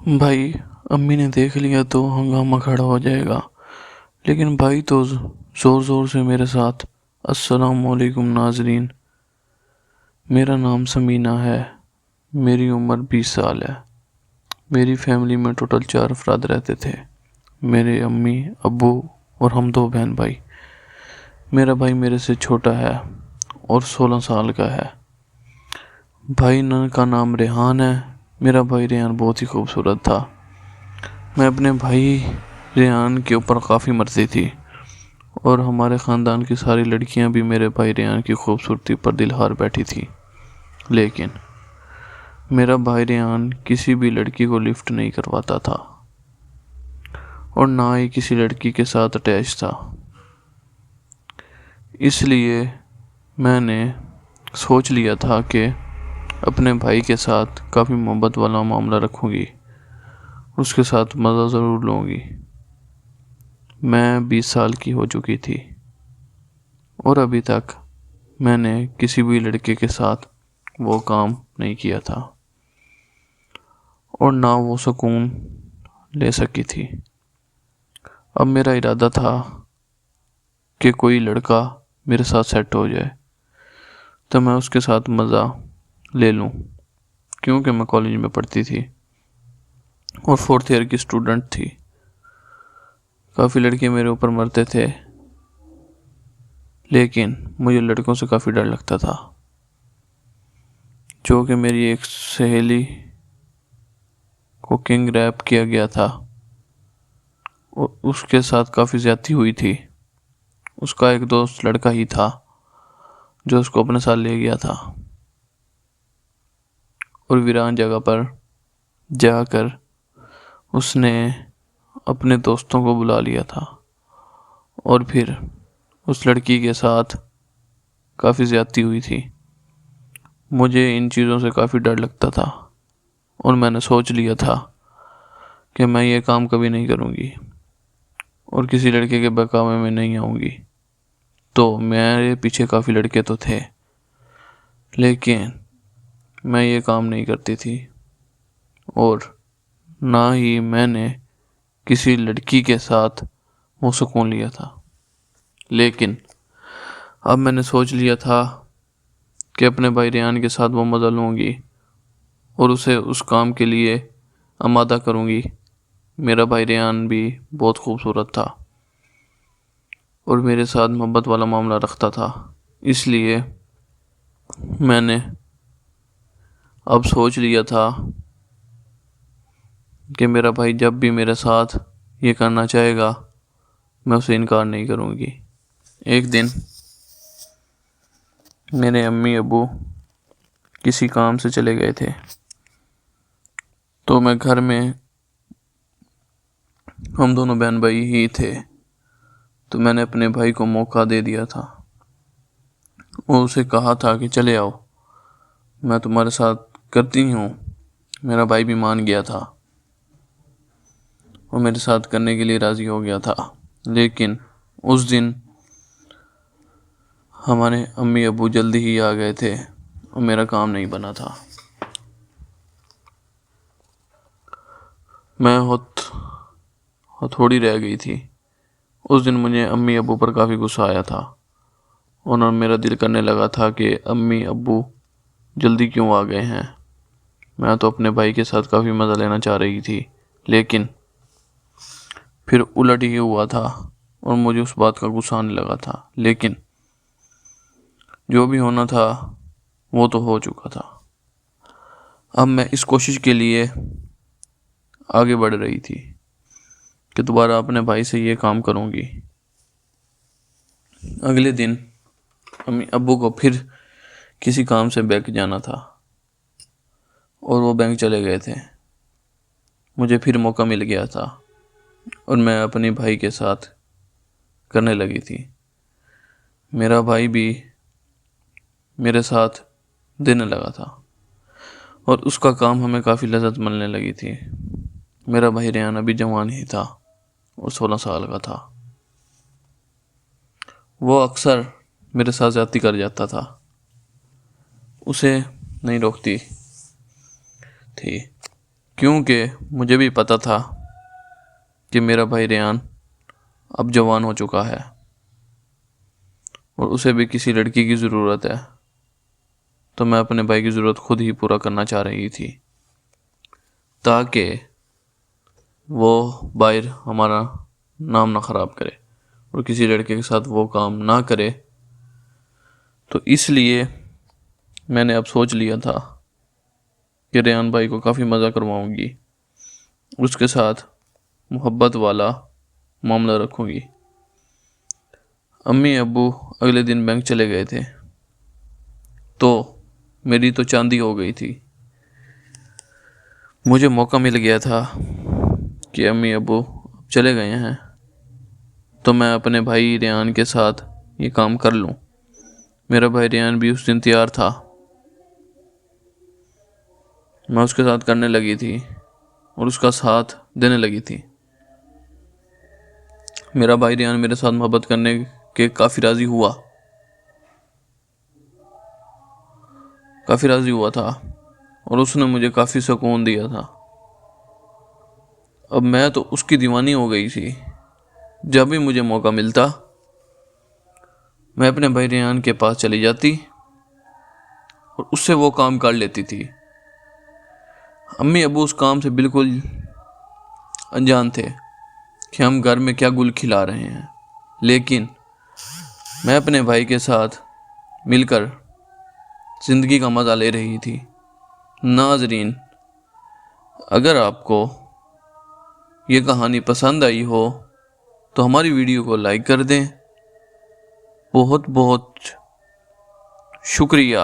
بھائی امی نے دیکھ لیا تو ہنگامہ کھڑا ہو جائے گا، لیکن بھائی تو زور زور سے میرے ساتھ السلام علیکم ناظرین، میرا نام سمینہ ہے، میری عمر 20 سال ہے۔ میری فیملی میں ٹوٹل 4 افراد رہتے تھے، میرے امی ابو اور ہم 2 بہن بھائی۔ میرا بھائی میرے سے چھوٹا ہے اور 16 سال کا ہے۔ بھائی کا نام ریحان ہے۔ میرا بھائی ریحان بہت ہی خوبصورت تھا۔ میں اپنے بھائی ریحان کے اوپر کافی مرضی تھی، اور ہمارے خاندان کی ساری لڑکیاں بھی میرے بھائی ریحان کی خوبصورتی پر دل ہار بیٹھی تھی، لیکن میرا بھائی ریحان کسی بھی لڑکی کو لفٹ نہیں کرواتا تھا اور نہ ہی کسی لڑکی کے ساتھ اٹیچ تھا۔ اس لیے میں نے سوچ لیا تھا کہ اپنے بھائی کے ساتھ کافی محبت والا معاملہ رکھوں گی، اس کے ساتھ مزہ ضرور لوں گی۔ میں 20 سال کی ہو چکی تھی اور ابھی تک میں نے کسی بھی لڑکے کے ساتھ وہ کام نہیں کیا تھا اور نہ وہ سکون لے سکی تھی۔ اب میرا ارادہ تھا کہ کوئی لڑکا میرے ساتھ سیٹ ہو جائے تو میں اس کے ساتھ مزہ لے لوں، کیونکہ میں کالج میں پڑھتی تھی اور 4th ایئر کی اسٹوڈنٹ تھی۔ کافی لڑکے میرے اوپر مرتے تھے، لیکن مجھے لڑکوں سے کافی ڈر لگتا تھا، جو کہ میری ایک سہیلی کو کنگ ریپ کیا گیا تھا اور اس کے ساتھ کافی زیادتی ہوئی تھی۔ اس کا ایک دوست لڑکا ہی تھا جو اس کو اپنے ساتھ لے گیا تھا اور ویران جگہ پر جا کر اس نے اپنے دوستوں کو بلا لیا تھا اور پھر اس لڑکی کے ساتھ کافی زیادتی ہوئی تھی۔ مجھے ان چیزوں سے کافی ڈر لگتا تھا اور میں نے سوچ لیا تھا کہ میں یہ کام کبھی نہیں کروں گی اور کسی لڑکے کے بہکاوے میں نہیں آؤں گی۔ تو میرے پیچھے کافی لڑکے تو تھے، لیکن میں یہ کام نہیں کرتی تھی اور نہ ہی میں نے کسی لڑکی کے ساتھ وہ سکون لیا تھا۔ لیکن اب میں نے سوچ لیا تھا کہ اپنے بھائی ریحان کے ساتھ وہ مزہ لوں گی اور اسے اس کام کے لیے آمادہ کروں گی۔ میرا بھائی ریحان بھی بہت خوبصورت تھا اور میرے ساتھ محبت والا معاملہ رکھتا تھا، اس لیے میں نے اب سوچ لیا تھا کہ میرا بھائی جب بھی میرے ساتھ یہ کرنا چاہے گا میں اسے انکار نہیں کروں گی۔ ایک دن میرے امی ابو کسی کام سے چلے گئے تھے، تو میں گھر میں، ہم دونوں بہن بھائی ہی تھے، تو میں نے اپنے بھائی کو موقع دے دیا تھا اور اسے کہا تھا کہ چلے آؤ، میں تمہارے ساتھ کرتی ہوں۔ میرا بھائی بھی مان گیا تھا اور میرے ساتھ کرنے کے لیے راضی ہو گیا تھا، لیکن اس دن ہمارے امی ابو جلدی ہی آ گئے تھے اور میرا کام نہیں بنا تھا۔ میں تھوڑی رہ گئی تھی۔ اس دن مجھے امی ابو پر کافی غصہ آیا تھا اور میرا دل کرنے لگا تھا کہ امی ابو جلدی کیوں آ گئے ہیں۔ میں تو اپنے بھائی کے ساتھ کافی مزہ لینا چاہ رہی تھی، لیکن پھر الٹ ہی ہوا تھا اور مجھے اس بات کا غصہ آنے لگا تھا، لیکن جو بھی ہونا تھا وہ تو ہو چکا تھا۔ اب میں اس کوشش کے لیے آگے بڑھ رہی تھی کہ دوبارہ اپنے بھائی سے یہ کام کروں گی۔ اگلے دن امی ابو کو پھر کسی کام سے بینک جانا تھا اور وہ بینک چلے گئے تھے۔ مجھے پھر موقع مل گیا تھا اور میں اپنے بھائی کے ساتھ کرنے لگی تھی۔ میرا بھائی بھی میرے ساتھ دینے لگا تھا اور اس کا کام ہمیں کافی لذت ملنے لگی تھی۔ میرا بھائی ریحان ابھی جوان ہی تھا اور 16 سال کا تھا۔ وہ اکثر میرے ساتھ زیادتی کر جاتا تھا، اسے نہیں روکتی تھی، کیونکہ مجھے بھی پتہ تھا کہ میرا بھائی ریان اب جوان ہو چکا ہے اور اسے بھی کسی لڑکی کی ضرورت ہے، تو میں اپنے بھائی کی ضرورت خود ہی پورا کرنا چاہ رہی تھی تاکہ وہ باہر ہمارا نام نہ خراب کرے اور کسی لڑکے کے ساتھ وہ کام نہ کرے۔ تو اس لیے میں نے اب سوچ لیا تھا کہ ریان بھائی کو کافی مزہ کرواؤں گی، اس کے ساتھ محبت والا معاملہ رکھوں گی۔ امی ابو اگلے دن بینک چلے گئے تھے تو میری تو چاندی ہو گئی تھی۔ مجھے موقع مل گیا تھا کہ امی ابو چلے گئے ہیں تو میں اپنے بھائی ریان کے ساتھ یہ کام کر لوں۔ میرا بھائی ریان بھی اس دن تیار تھا، میں اس کے ساتھ کرنے لگی تھی اور اس کا ساتھ دینے لگی تھی۔ میرا بھائی ریان میرے ساتھ محبت کرنے کے کافی راضی ہوا تھا اور اس نے مجھے کافی سکون دیا تھا۔ اب میں تو اس کی دیوانی ہو گئی تھی، جب بھی مجھے موقع ملتا میں اپنے بھائی ریان کے پاس چلی جاتی اور اس سے وہ کام کر لیتی تھی۔ امی ابو اس کام سے بالکل انجان تھے کہ ہم گھر میں کیا گل کھلا رہے ہیں، لیکن میں اپنے بھائی کے ساتھ مل کر زندگی کا مزہ لے رہی تھی۔ ناظرین، اگر آپ کو یہ کہانی پسند آئی ہو تو ہماری ویڈیو کو لائک کر دیں۔ بہت بہت شکریہ۔